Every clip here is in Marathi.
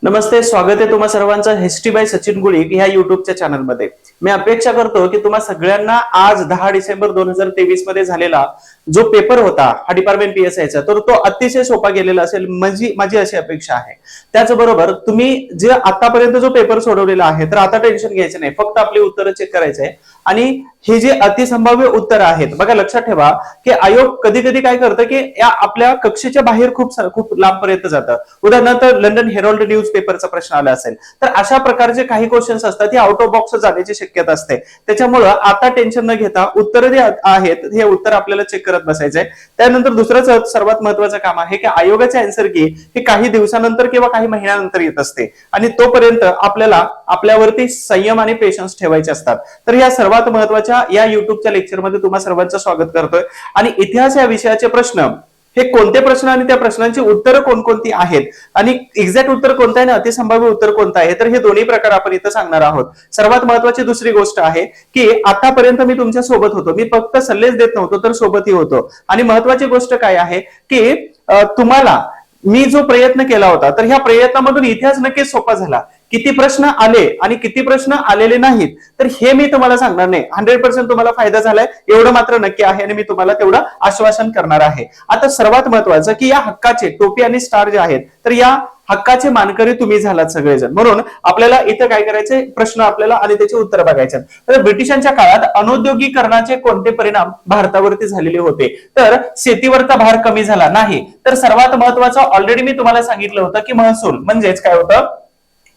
नमस्ते, स्वागत आहे तुम्हा सर्वांचं हिस्ट्री बाय सचिन गुळी ह्या युट्यूबच्या चॅनलमध्ये। मी अपेक्षा करतो की तुम्हा सगळ्यांना आज 10 डिसेंबर 2023 मध्ये झालेला जो पेपर होता हा डिपार्टमेंट पीएसआयचा तर तो अतिशय सोपा गेलेला असेल माझी अशी अपेक्षा आहे। त्याचबरोबर तुम्ही जे आतापर्यंत जो पेपर सोडवलेला आहे तर आता टेन्शन घ्यायचं नाही, फक्त आपली उत्तरं चेक करायचे आहे। आणि हे जे अतिसंभाव्य उत्तर आहेत बघा, लक्षात ठेवा की आयोग कधी कधी काय करतं की या आपल्या कक्षेच्या बाहेर खूप लांबपर्यंत जातं। उदाहरणार्थ लंडन हेरॉल्ड न्यूज पेपरचा प्रश्न आला असेल तर अशा प्रकारचे काही क्वेश्चन्स असतात ते आउट ऑफ बॉक्स जाण्याची शक्यता असते। त्याच्यामुळे आता टेन्शन न घेता उत्तर जे आहेत हे उत्तर आपल्याला चेक करत बसायचंय। त्यानंतर दुसरं सर्वात महत्त्वाचं काम आहे की आयोगाचे आन्सर की हे काही दिवसानंतर किंवा काही महिन्यानंतर येत असते आणि तोपर्यंत आपल्याला आपल्यावरती संयम आणि पेशन्स ठेवायचे असतात। तर या सर्वात महत्त्वाच्या या युट्यूबच्या लेक्चरमध्ये तुम्हा सर्वांचं स्वागत करतोय। आणि इतिहास या विषयाचे प्रश्न हे कोणते प्रश्न आणि त्या प्रश्नांची उत्तरं कोणकोणती आहेत आणि एक्झॅक्ट उत्तर कोणतं आहे आणि अतिसंभाव्य उत्तर कोणतं आहे तर हे दोन्ही प्रकार आपण इथं सांगणार आहोत। सर्वात महत्त्वाची दुसरी गोष्ट आहे की आतापर्यंत मी तुमच्या सोबत होतो, मी फक्त सल्लेच देत नव्हतो तर सोबतही होतो। आणि महत्त्वाची गोष्ट काय आहे की तुम्हाला मी जो प्रयत्न केला होता तर ह्या प्रयत्नामधून इतिहास नक्कीच सोपा झाला। किती प्रश्न आले आणि किती प्रश्न आलेले नाहीत तर हे मी तुम्हाला सांगणार नाही। 100% तुम्हाला फायदा झालाय एवढं मात्र नक्की आहे आणि मी तुम्हाला तेवढं आश्वासन करणार आहे। आता सर्वात महत्त्वाचं की या हक्काचे टोपी आणि स्टार जे आहेत तर या हक्काचे मानकरी तुम्ही झालात सगळेजण, म्हणून आपल्याला इथं काय करायचे प्रश्न आपल्याला आणि त्याचे उत्तर बघायचे। तर ब्रिटिशांच्या काळात अनौद्योगिकरणाचे कोणते परिणाम भारतावरती झालेले होते तर शेतीवरचा भार कमी झाला नाही। तर सर्वात महत्त्वाचं ऑलरेडी मी तुम्हाला सांगितलं होतं की महसूल म्हणजेच काय होतं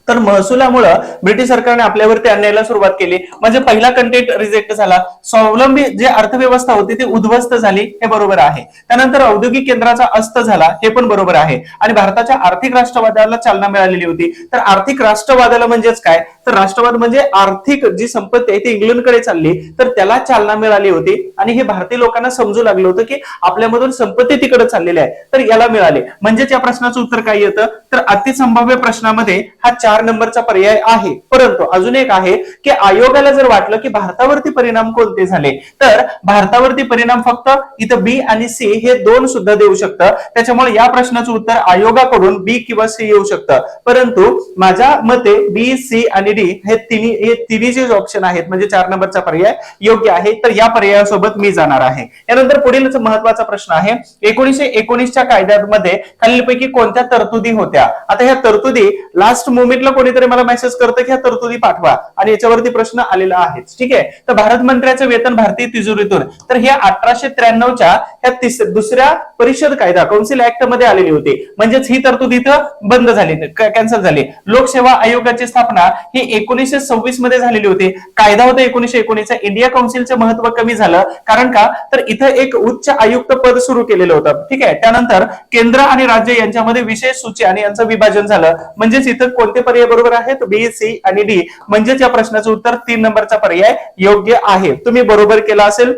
तर महसुलामुळे ब्रिटिश सरकारने आपल्यावरती अन्यायाला सुरुवात केली, म्हणजे पहिला कंटेंट रिजेक्ट झाला। स्वावलंबी जे अर्थव्यवस्था होती ती उद्ध्वस्त झाली, हे बरोबर आहे। त्यानंतर औद्योगिक केंद्राचा अस्त झाला, हे पण बरोबर आहे। आणि भारताच्या आर्थिक राष्ट्रवादाला चालना मिळालेली होती। तर आर्थिक राष्ट्रवादाला म्हणजेच काय तर राष्ट्रवाद म्हणजे आर्थिक जी संपत्ती आहे ती इंग्लंडकडे चालली तर त्याला चालना मिळाली होती आणि हे भारतीय लोकांना समजू लागलं होतं की आपल्यामधून संपत्ती तिकडे चाललेली आहे तर याला मिळाले। म्हणजेच या प्रश्नाचं उत्तर काय येतं तर अतिसंभाव्य प्रश्नामध्ये हा 4 नंबरचा पर्याय आहे। परंतु अजून एक आहे की आयोगाला जर वाटलं की भारतावरती परिणाम कोणते झाले तर भारतावरती परिणाम फक्त इथं बी आणि सी हे दोन सुद्धा देऊ शकतं। त्याच्यामुळे या प्रश्नाचं उत्तर आयोगाकडून बी किंवा सी येऊ शकतं। परंतु माझ्या मते बी सी आणि डी हे तिन्ही जे ऑप्शन आहेत म्हणजे 4 नंबरचा पर्याय योग्य आहे। तर या पर्यायासोबत मी जाणार आहे। यानंतर पुढील महत्त्वाचा प्रश्न आहे 1919 च्या कायद्यामध्ये खालीलपैकी कोणत्या तरतुदी होत्या। आता ह्या तरतुदी लास्ट मोमेंट कोणीतरी मला मेसेज करतं की ह्या तरतुदी पाठवा आणि याच्यावरती प्रश्न आलेला आहे, ठीक आहे। तर भारत मंत्र्याचं वेतन भारतीय तिजोरीतून तर हे 1893च्या ह्या दुसऱ्या परिषद कायदा काउन्सिल ऍक्ट मध्ये आलेली होती, म्हणजेच ही तरतूद इथं बंद झाली, कॅन्सल झाली। लोकसेवा आयोगाची स्थापना ही 1926 मध्ये झालेली होती। कायदा होता 1919 इंडिया काउन्सिलचं महत्व कमी झालं, कारण का तर इथं एक उच्च आयुक्त पद सुरू केलेलं होतं, ठीक आहे। त्यानंतर केंद्र आणि राज्य यांच्यामध्ये विशेष सूची आणि यांचं विभाजन झालं, म्हणजेच इथं कोणते पर्याय बरोबर आहेत बी सी आणि डी, म्हणजेच या प्रश्नाचं उत्तर 3 नंबरचा पर्याय योग्य आहे। तुम्ही बरोबर केला असेल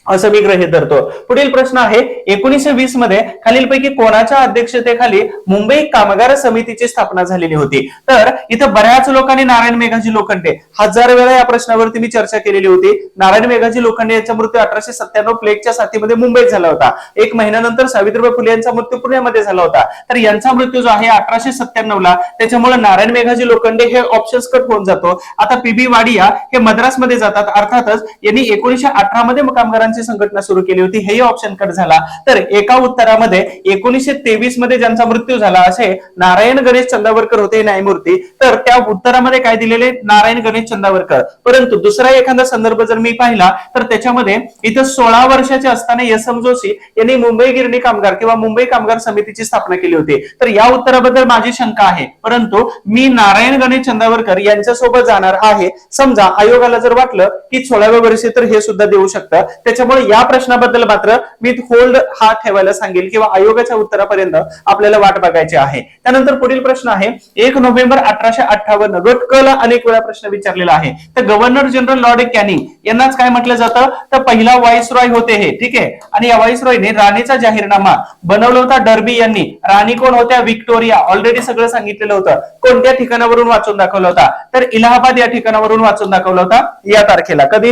असं मी गृहीत धरतो। पुढील प्रश्न आहे 1920 मध्ये खालीलपैकी कोणाच्या अध्यक्षतेखाली मुंबई कामगार समितीची स्थापना झालेली होती। तर इथं बऱ्याच लोकांनी नारायण मेघाजी लोखंडे 1000 वेळा या प्रश्नावरती मी चर्चा केलेली होती। नारायण मेघाजी लोखंडे यांचा मृत्यू 1897 प्लेगच्या साथीमध्ये मुंबईत झाला होता। एक महिन्यानंतर सावित्रीबाई फुले यांचा मृत्यू पुण्यामध्ये झाला होता। तर यांचा मृत्यू जो आहे 1897 ला, त्याच्यामुळे नारायण मेघाजी लोखंडे हे ऑप्शन्स कट होऊन जातो। आता पीबी वाडिया हे मद्रासमध्ये जातात, अर्थातच यांनी 1918 मध्ये कामगारांची संघटना सुरू केली होती, हे ऑप्शन कट झाला। तर एका उत्तरामध्ये 1923 मध्ये ज्यांचा मृत्यू झाला असे नारायण गणेश चंदावरकर होते न्यायमूर्ती, तर त्या उत्तरामध्ये काय दिलेले नारायण गणेश चंदावरकर। परंतु दुसरा एखादा संदर्भ जर मी पाहिला तर त्याच्यामध्ये इथं 16 वर्षाचे असताना एस एम जोशी यांनी मुंबई गिरणी कामगार किंवा मुंबई कामगार समितीची स्थापना केली होती। तर या उत्तराबद्दल माझी शंका आहे, परंतु मी नारायण गणेश चंदावरकर यांच्यासोबत जाणार आहे। समजा आयोगाला जर वाटलं की 16व्या वर्षी तर हे सुद्धा देऊ शकतं, त्याच्यामुळे या प्रश्नाबद्दल मात्र मी होल्ड हा ठेवायला सांगेल किंवा आयोगाच्या उत्तरापर्यंत आपल्याला वाट बघायची आहे। त्यानंतर पुढील प्रश्न आहे 1 नोव्हेंबर 1858 गट क ला अनेक वेळा प्रश्न विचारलेला आहे। तर गव्हर्नर जनरल लॉर्ड कॅनिंग यांनाच काय म्हटलं जातं तर पहिला व्हाईसरॉय होते हे, ठीक आहे। आणि या व्हाईसरॉयने राणीचा जाहीरनामा बनवला होता डर्बी यांनी। राणी कोण होत्या विक्टोरिया, ऑलरेडी सगळं सांगितलेलं होतं। कोणत्या ठिकाणावरून वाचून दाखवला होता तर इलाहाबाद या ठिकाणावरून वाचून दाखवला होता या तारखेला, कधी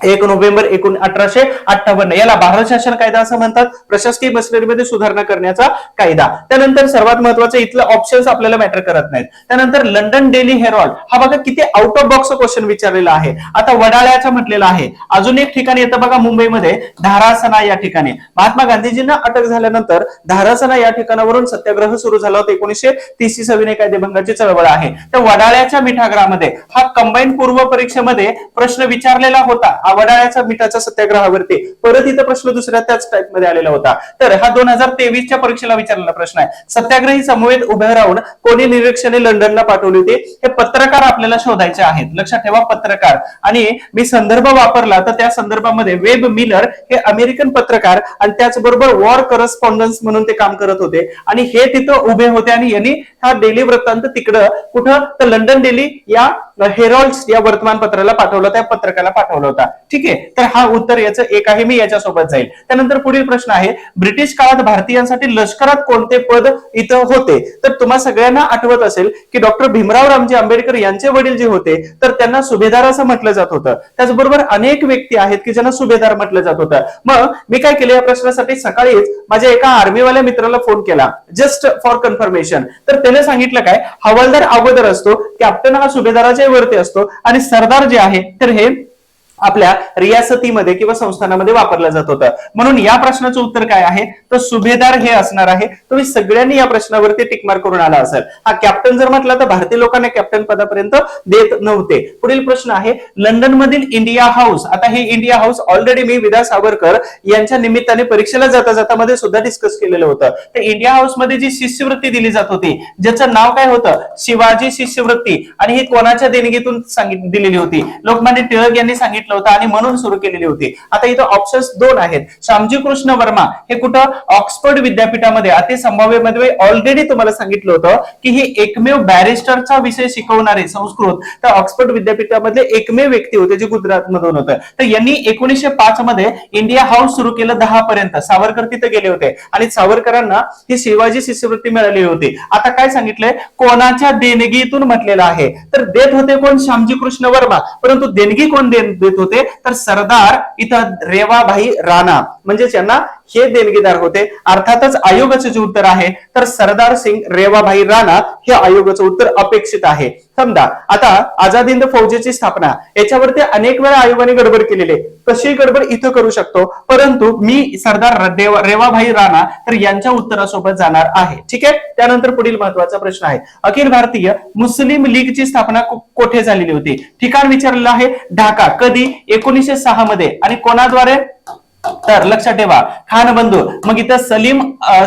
1 नोव्हेंबर 1858 याला भारत शासन कायदा असं म्हणतात, प्रशासकीय मशिनरीमध्ये सुधारणा करण्याचा कायदा. त्यानंतर सर्वात महत्वाचं इथलं ऑप्शन्स आपल्याला मॅटर करत नाहीत. त्यानंतर लंडन डेली हेरॉल्ड हा बघा किती आउट ऑफ बॉक्स क्वेश्चन विचारलेला आहे. आता वडाळ्याचं म्हटलेलं आहे. अजून एक ठिकाणी येतं बघा मुंबईमध्ये धारासना या ठिकाणी महात्मा गांधीजींना अटक झाल्यानंतर धारासना या ठिकाणावरून सत्याग्रह सुरू झाला होता. 1930 सविनय कायदेभंगाची चळवळ आहे. तर वडाळ्याच्या मिठागरामध्ये हा कंबाईन पूर्व परीक्षेमध्ये प्रश्न विचारलेला होता. वडाळ्याचा मिठाच्या सत्याग्रहावरती परत इथं प्रश्न दुसऱ्या त्याच टाइप मध्ये आलेला होता. तर हा 2023च्या परीक्षेला विचारलेला प्रश्न आहे. सत्याग्रही समवेत उभे राहून कोणी निरीक्षणे लंडनला पाठवली होती, हे पत्रकार आपल्याला शोधायचे आहेत. लक्षात ठेवा पत्रकार. आणि मी संदर्भ वापरला तर त्या संदर्भामध्ये वेब मिलर हे अमेरिकन पत्रकार आणि त्याचबरोबर वॉर करस्पॉन्डन्स म्हणून ते काम करत होते आणि हे तिथं उभे होते आणि यांनी हा डेली वृत्तांत तिकडं कुठं तर लंडन डेली या हेरॉल्ड या वर्तमानपत्राला पाठवलं, त्या पत्रकाला पाठवलं होता. ठीक आहे, तर हा उत्तर याचं एक आहे. मी याच्यासोबत जाईल. त्यानंतर पुढील प्रश्न आहे, ब्रिटिश काळात भारतीयांसाठी लष्करात कोणते पद इथं होते? तर तुम्हा सगळ्यांना आठवत असेल की डॉक्टर भीमराव रामजी आंबेडकर यांचे वडील जे होते तर त्यांना सुभेदार असं म्हटलं जात होतं. त्याचबरोबर अनेक व्यक्ती आहेत की ज्यांना सुभेदार म्हटलं जात होतं. मग मी काय केलं या प्रश्नासाठी, सकाळीच माझ्या एका आर्मीवाल्या मित्राला फोन केला जस्ट फॉर कन्फर्मेशन. तर त्याने सांगितलं काय, हवालदार अगोदर असतो, कॅप्टन हा सुभेदाराच्या वरती असतो आणि सरदार जे आहे तर हे आपल्या रियासतीमध्ये किंवा संस्थानामध्ये वापरलं जात होतं. म्हणून या प्रश्नाचं उत्तर काय आहे तर सुभेदार हे असणार आहे. तुम्ही सगळ्यांनी या प्रश्नावरती टिकमार्क करून आला असेल. हा कॅप्टन जर म्हटलं तर भारतीय लोकांना कॅप्टन पदापर्यंत देत नव्हते. पुढील प्रश्न आहे, लंडन मधील इंडिया हाऊस. आता हे इंडिया हाऊस ऑलरेडी मी विदा सावरकर यांच्या निमित्ताने परीक्षेला जाता जाता मध्ये सुद्धा डिस्कस केलेलं होतं. तर इंडिया हाऊस मध्ये जी शिष्यवृत्ती दिली जात होती ज्याचं नाव काय होतं, शिवाजी शिष्यवृत्ती, आणि ही कोणाच्या देणगीतून दिलेली होती, लोकमान्य टिळक यांनी सांगितलं होता आणि म्हणून सुरू केलेली होती. आता इथं ऑप्शन्स दोन आहेत. श्यामजी कृष्ण वर्मा हे कुठं ऑक्सफर्ड विद्यापीठामध्ये अति संभाव्यमध्ये ऑलरेडी तुम्हाला सांगितलं होतं की हे एकमेव बॅरिस्टरचा विषय शिकवणारे संस्कृत तर ऑक्सफर्ड विद्यापीठामधले एकमेव व्यक्ती होते जे गुजरात मधून होते. तर यांनी 1905 मध्ये इंडिया हाऊस सुरू केलं 10 पर्यंत. सावरकर तिथे गेले होते आणि सावरकरांना ही शिवाजी शिष्यवृत्ती मिळाली होती. आता काय सांगितलंय, कोणाच्या देणगीतून म्हटलेलं आहे तर देत होते कोण, श्यामजी कृष्ण वर्मा. परंतु देणगी कोण देत होते तर सरदार इथं रेवाभाई राणा, म्हणजे त्यांना हे देणगीदार होते. अर्थातच आयोगाचे जे उत्तर आहे तर सरदार सिंग रेवाभाई राणा हे आयोगाचं उत्तर अपेक्षित आहे. समजा आता आझाद हिंद फौजेची स्थापना याच्यावरती अनेक वेळा आयोगाने गडबड केलेली. कशी गडबड इथं करू शकतो, परंतु मी सरदार रेवाभाई राणा तर यांच्या उत्तरासोबत जाणार आहे. ठीक आहे. त्यानंतर पुढील महत्वाचा प्रश्न आहे, अखिल भारतीय मुस्लिम लीगची स्थापना कुठे झालेली होती? ठिकाण विचारलेलं आहे ढाका. कधी? 1906 मध्ये. आणि कोणाद्वारे तर लक्षात ठेवा खान बंधू. मग इथं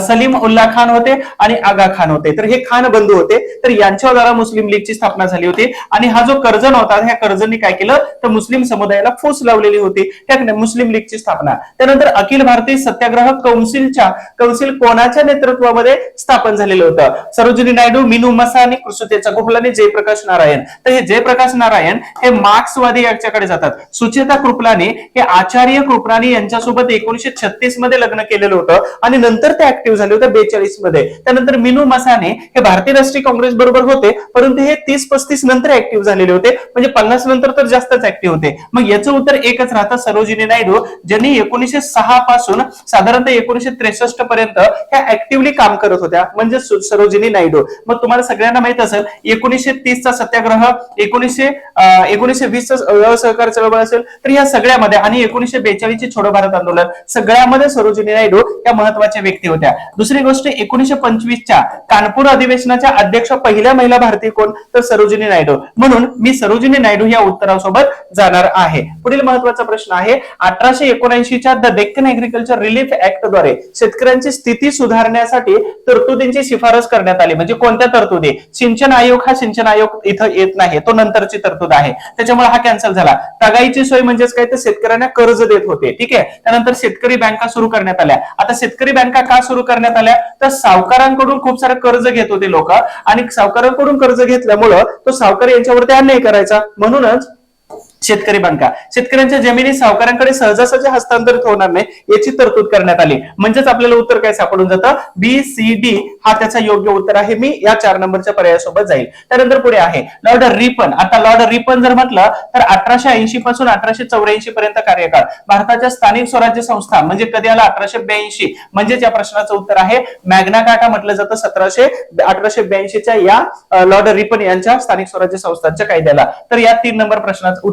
सलीम उल्ला खान होते आणि आगा खान होते. तर हे खान बंधू होते. तर यांच्या द्वारा मुस्लिम लीगची स्थापना झाली होती. आणि हा जो कर्जन होता ह्या कर्जननी काय केलं तर मुस्लिम समुदायाला फूस लावलेली होती त्या मुस्लिम लीगची स्थापना. त्यानंतर अखिल भारतीय सत्याग्रह कौन्सिल कोणाच्या नेतृत्वामध्ये स्थापन झालेलं होतं? सरोजिनी नायडू, मीनू मसानी, कृष्णतेजा कृपलानी, जयप्रकाश नारायण. तर हे जयप्रकाश नारायण हे मार्क्सवादी याच्याकडे जातात. सुचेता कृपलानी हे आचार्य कृपलानी यांच्या सोबत 1936 मध्ये लग्न केलेलं होतं आणि नंतर ते ऍक्टिव्ह झाले होते 42 मध्ये. त्यानंतर मीनू मसाने हे भारतीय राष्ट्रीय काँग्रेस बरोबर होते परंतु हे 30-35 नंतर ऍक्टिव्ह झालेले होते, म्हणजे 50 नंतर तर जास्तच ऍक्टिव्ह होते. मग याचं उत्तर एकच राहतं, सरोजिनी नायडू, ज्यांनी 1906 पासून साधारणतः 1963 पर्यंत ह्या ऍक्टिव्हली काम करत होत्या, म्हणजे सरोजिनी नायडू. मग तुम्हाला सगळ्यांना माहित असेल 1930 चा सत्याग्रह, 1920 चा सहकार चळवळ असेल तर या सगळ्यामध्ये, आणि 1942 ची छोडो भारत आंदोलन, सगळ्यामध्ये सरोजिनी नायडू या महत्वाच्या व्यक्ती होत्या. दुसरी गोष्ट 1925 च्या कानपूर अधिवेशनाच्या अध्यक्ष पहिल्या महिला भारतीय कोण तर सरोजिनी नायडू. म्हणून मी सरोजिनी नायडू या उत्तरासोबत जाणार आहे. पुढील महत्वाचा प्रश्न आहे, 1879 च्या the Deccan agriculture relief act द्वारे शेतकऱ्यांची स्थिती सुधारण्यासाठी तरतुदींची शिफारस करण्यात आली. म्हणजे कोणत्या तरतुदी? सिंचन आयोग, हा सिंचन आयोग इथं येत नाही, तो नंतरची तरतूद आहे, त्याच्यामुळे हा कॅन्सल झाला. तगाईची सोय म्हणजेच काय तर शेतकऱ्यांना कर्ज देत होते. ठीक आहे. त्यानंतर शेतकरी बँका सुरू करण्यात आल्या. आता शेतकरी बँका का सुरू करण्यात आल्या तर सावकारांकडून खूप सारं कर्ज घेत होते लोक आणि सावकारांकडून कर्ज घेतल्यामुळं तो सावकार यांच्यावरती अन्याय करायचा, म्हणूनच शेतकरी बँका शेतकऱ्यांच्या जमिनी सावकारांकडे सहजासहजी हस्तांतरित होणार नाही याची तरतूद करण्यात आली. म्हणजेच आपल्याला उत्तर काय सापडून जातं, बी सी डी हा त्याचा योग्य उत्तर आहे. मी या 4 नंबरच्या पर्यायासोबत जाईल. त्यानंतर पुढे आहे लॉर्ड रिपन. आता लॉर्ड रिपन जर म्हटलं तर 1880 पासून 1884 पर्यंत कार्यकाळ. भारताच्या स्थानिक स्वराज्य संस्था म्हणजे कधी आला 1882. म्हणजेच या प्रश्नाचं उत्तर आहे मॅग्ना कार्टा म्हटलं जातं 1882च्या या लॉर्ड रिपन यांच्या स्थानिक स्वराज्य संस्थांच्या कायद्याला. तर या 3 नंबर प्रश्नाचं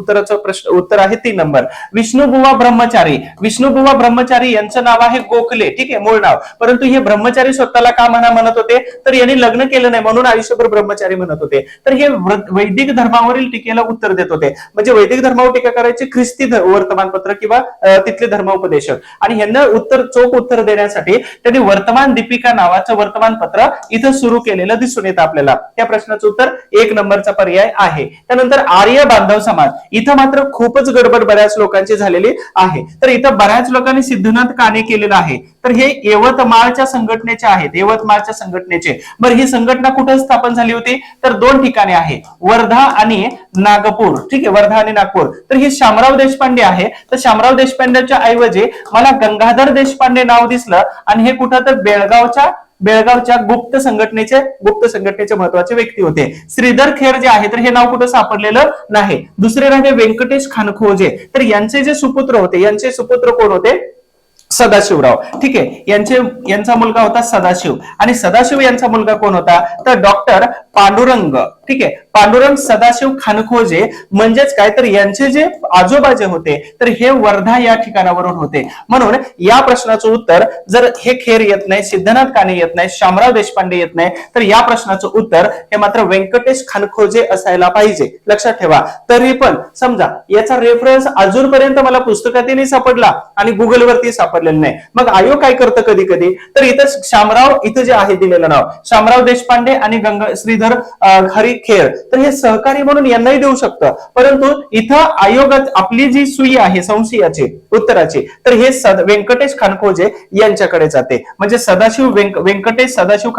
उत्तर आहे 3 नंबर. विष्णुबुवा ब्रह्मचारी. विष्णुबुवा ब्रह्मचारी यांचं नाव आहे गोखले, ठीक आहे, मूळ नाव. परंतु हे ब्रह्मचारी स्वतःला का म्हणत होते, तर यांनी लग्न केलं नाही म्हणून आयुष्यभर ब्रह्मचारी म्हणत होते. तर हे वैदिक धर्मावरील टीकेला उत्तर देत होते. म्हणजे वैदिक धर्मावर टीका करायची ख्रिस्ती वर्तमानपत्र किंवा तिथले धर्मोपदेशक, आणि यांना चोख उत्तर देण्यासाठी त्यांनी वर्तमान दीपिका नावाचं वर्तमानपत्र इथं सुरू केलेलं दिसून येतं आपल्याला. त्या प्रश्नाचं उत्तर 1 नंबरचा पर्याय आहे. त्यानंतर आर्य बांधव समाज. इथं मात्र खूपच गडबड बऱ्याच लोकांची झालेली आहे. तर इथं बऱ्याच लोकांनी सिद्धनाथ काणे केलेलं आहे. तर हे यवतमाळच्या संघटनेचे आहेत, यवतमाळच्या संघटनेचे. बरं, ही संघटना कुठे स्थापन झाली होती, तर 2 ठिकाणी आहे, वर्धा आणि नागपूर, ठीक आहे, वर्धा आणि नागपूर. तर हे शामराव देशपांडे आहे. तर शामराव देशपांडेच्या ऐवजी मला गंगाधर देशपांडे नाव दिसलं, आणि हे कुठं तर बेळगावच्या गुप्त संघटनेचे महत्वाचे व्यक्ती होते. श्रीधर खेर जे आहे तर हे नाव कुठं सापडलेलं नाही. दुसरे राहिले व्यंकटेश खानखोजे. तर यांचे जे सुपुत्र होते, यांचे सुपुत्र कोण होते, सदाशिवराव, ठीक आहे. यांचा मुलगा होता सदाशिव, आणि सदाशिव यांचा मुलगा कोण होता, तर डॉक्टर पांडुरंग, ठीक आहे, पांडुरंग सदाशिव खानखोजे. म्हणजेच काय, तर यांचे जे आजोबा जे होते तर हे वर्धा या ठिकाणावरून होते. म्हणून या प्रश्नाचं उत्तर, जर हे खेर येत नाही, सिद्धनाथ काणे येत नाही, शामराव देशपांडे येत नाही, तर या प्रश्नाचं उत्तर हे मात्र व्यंकटेश खानखोजे असायला पाहिजे. लक्षात ठेवा. तरी पण समजा याचा रेफरन्स अजूनपर्यंत मला पुस्तकातही सापडला आणि गुगलवरती सापडलेलं नाही. मग आयोग काय करतं कधी कधी, तर इथं शामराव, इथं जे आहे दिलेलं नाव शामराव देशपांडे आणि श्रीधर हरी खेर, तर हे सहकारी म्हणून यांनाही देऊ शकतं. परंतु इथं आयोगात आपली जी सुई आहे संशयाची उत्तराची, तर हे व्यंकटेश खानखोजे यांच्याकडे जाते. म्हणजे व्यंकटेश सदाशिव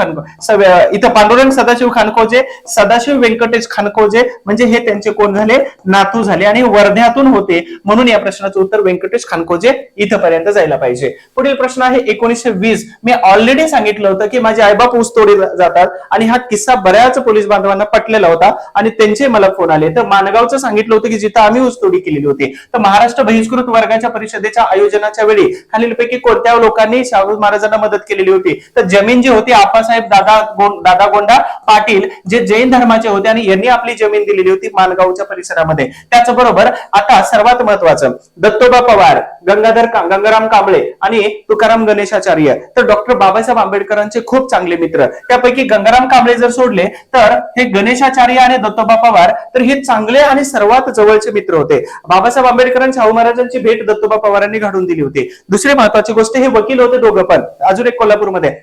इथं पांडुरंग सदाशिव खानखोजे, सदाशिव व्यंकटेश खानखोजे, म्हणजे हे त्यांचे कोण झाले, नातू झाले, आणि वर्ध्यातून होते. म्हणून या प्रश्नाचं उत्तर व्यंकटेश खानखोजे इथपर्यंत जायला पाहिजे. पुढील प्रश्न आहे 1920. मी ऑलरेडी सांगितलं होतं की माझे आईबाप ऊस तोडी जातात, आणि हा किस्सा बऱ्याच पोलीस बांधवांना पटलेला होता आणि त्यांचे मला फोन आले. तर मानगावचं सांगितलं होतं की जिथं आम्ही ऊसतोडी केलेली होती. तर महाराष्ट्र बहिष्कृत वर्गाच्या परिषदेच्या आयोजनाच्या वेळी खालीलपैकी कोणत्या लोकांनी शाहू महाराजांना मदत केलेली होती, तर जमीन जी होती आप्पासाहेब दादागोंडा पाटील, जे जैन धर्माचे होते, आणि यांनी आपली जमीन दिलेली होती मानगावच्या परिसरामध्ये. त्याचबरोबर आता सर्वात महत्वाचं, दत्तोबा पवार, गंगाराम कांबळे आणि तुकाराम गणेशाचार्य, तर डॉक्टर बाबासाहेब आंबेडकरांचे खूप चांगले मित्र. त्यापैकी गंगाराम कांबळे जर सोडले तर हे गणेशाचार्य आणि दत्तोबा पवार, तर हे चांगले आणि सर्वात जवळचे मित्र होते. बाबासाहेब आंबेडकरांच्या शाहू महाराजांची भेट दत्तोबा पवारांनी घडवून दिली होती. दुसरी महत्वाची गोष्ट, हे वकील होते दोघं पण. अजून एक कोल्हापूरमध्ये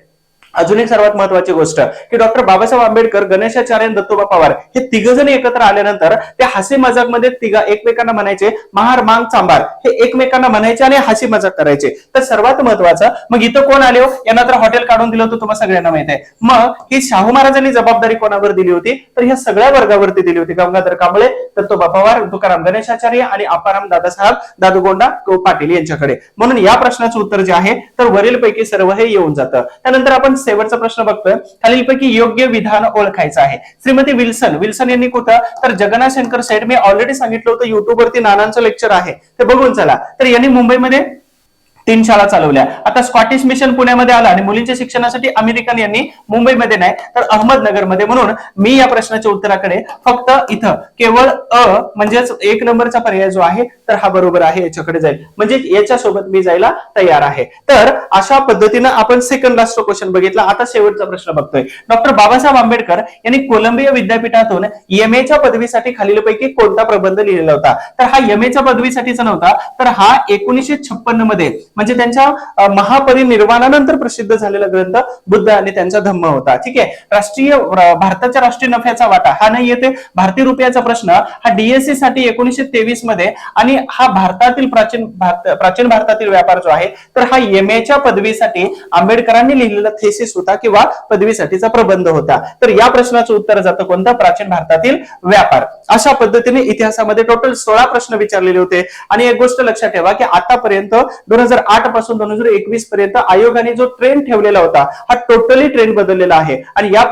अजून एक सर्वात महत्वाची गोष्ट की डॉक्टर बाबासाहेब आंबेडकर, गणेशाचार्य आणि दत्तोबा पवार हे तिघजण एकत्र आल्यानंतर ते हसी मजाक मध्ये एकमेकांना म्हणायचे महार मांग चांबार, हे एकमेकांना म्हणायचे आणि हसी मजाक करायचे. तर सर्वात महत्वाचं, मग इथं कोण आले, यांना तर हॉटेल काढून दिलं होतं, तुम्हाला सगळ्यांना माहित आहे. मग ही शाहू महाराजांनी जबाबदारी कोणावर दिली होती, तर ह्या सगळ्या वर्गावरती दिली होती. गंगाधर कांबळे, दत्तोबा पवार, तुकाराम गणेशाचार्य आणि आप्पाराम दादासाहेब दादुगोंडा पाटील यांच्याकडे. म्हणून या प्रश्नाचं उत्तर जे आहे तर वरीलपैकी सर्व हे येऊन जातं. त्यानंतर आपण शेवटचा प्रश्न बघतोय, खालीलपैकी योग्य विधान ओळखायचं आहे. श्रीमती विल्सन यांनी कुठं, तर जगन्नाथ शंकर सेठ, मी ऑलरेडी सांगितलं होतं युट्यूब वरती नानांचं लेक्चर आहे, ते बघून चला. तर यांनी मुंबईमध्ये 3 शाळा चालवल्या. आता स्कॉटिश मिशन पुण्यामध्ये आला, आणि मुलींच्या शिक्षणासाठी अमेरिकन यांनी मुंबईमध्ये नाही तर अहमदनगरमध्ये. म्हणून मी या प्रश्नाच्या उत्तराकडे फक्त इथं केवळ म्हणजेच 1 नंबरचा पर्याय जो आहे तर हा बरोबर आहे, याच्याकडे जाईल. म्हणजे याच्यासोबत मी जायला तयार आहे. तर अशा पद्धतीनं आपण सेकंड लास्ट क्वेश्चन बघितला. आता शेवटचा प्रश्न बघतोय. डॉक्टर बाबासाहेब आंबेडकर यांनी कोलंबिया विद्यापीठातून एमएच्या पदवीसाठी खालीलपैकी कोणता प्रबंध लिहिलेला होता, तर हा एमएच्या पदवीसाठीचा नव्हता, तर हा 1956 मध्ये म्हणजे त्यांच्या महापरिनिर्वाणानंतर प्रसिद्ध झालेला ग्रंथ बुद्ध आणि त्यांचा धम्म होता. ठीक आहे. भारताच्या राष्ट्रीय नफ्याचा वाटा हा नाही येते. भारतीय रुपयाचा प्रश्न हा डीएससी साठी 1923 मध्ये, आणि हा भारतातील प्राचीन भारतातील व्यापार जो आहे तर हा MA च्या पदवीसाठी आंबेडकरांनी लिहिलेला थेसिस होता किंवा पदवीसाठीचा प्रबंध होता. तर या प्रश्नाचं उत्तर जातं कोणतं? प्राचीन भारतातील व्यापार. अशा पद्धतीने इतिहासामध्ये टोटल 16 प्रश्न विचारलेले होते. आणि एक गोष्ट लक्षात ठेवा की आतापर्यंत 2008 पासून 2021 पर्यंत आयोगाने जो ट्रेंड ठेवलेला होता हा टोटली ट्रेंड बदललेला आहे. आणि या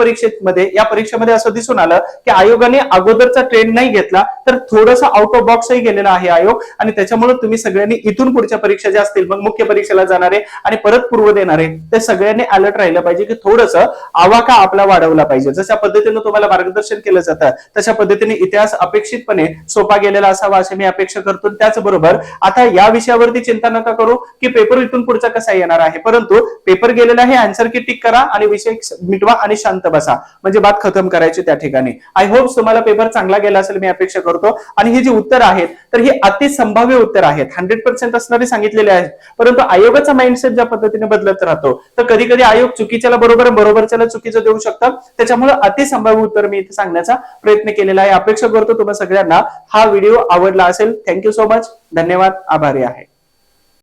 परीक्षेमध्ये असं दिसून आलं की आयोगाने अगोदरचा ट्रेंड नाही घेतला, तर थोडंसं आउट ऑफ बॉक्सही गेलेला आहे आयोग. आणि त्याच्यामुळे तुम्ही सगळ्यांनी इथून पुढच्या परीक्षा ज्या असतील, मग मुख्य परीक्षेला जाणारे आणि परत पूर्व देणारे, ते सगळ्यांनी अलर्ट राहिलं पाहिजे की थोडंसं आवाका आपला वाढवला पाहिजे. जशा पद्धतीने तुम्हाला मार्गदर्शन केलं जातं तशा पद्धतीने इतिहास अपेक्षितपणे सोपा गेलेला असावा अशी मी अपेक्षा करतो. त्याचबरोबर आता या विषयावरती चिंता नका करू की पेपर इथून पुढचा कसा येणार आहे, परंतु पेपर गेलेला आहे, आन्सर की टिक करा आणि विषय मिटवा आणि शांत बसा, म्हणजे बात खतम करायची त्या ठिकाणी. आय होप तुम्हाला पेपर चांगला गेला असेल मी अपेक्षा करतो. आणि ही जी उत्तर आहेत तर ही अति संभाव्य उत्तर आहेत, 100% असणारे सांगितलेले आहेत. परंतु आयोगाचा माइंडसेट ज्या पद्धतीने बदलत राहतो तर कधी कधी आयोग चुकीच्याला बरोबर, बरोबरच्याला चुकीचं देऊ शकतात. त्याच्यामुळे अति संभाव्य उत्तर मी इथे सांगण्याचा प्रयत्न केलेला आहे. अपेक्षा करतो तुम्हाला सगळ्यांना हा व्हिडिओ आवडला असेल. Thank you so much. धन्यवाद. आभारी आहे.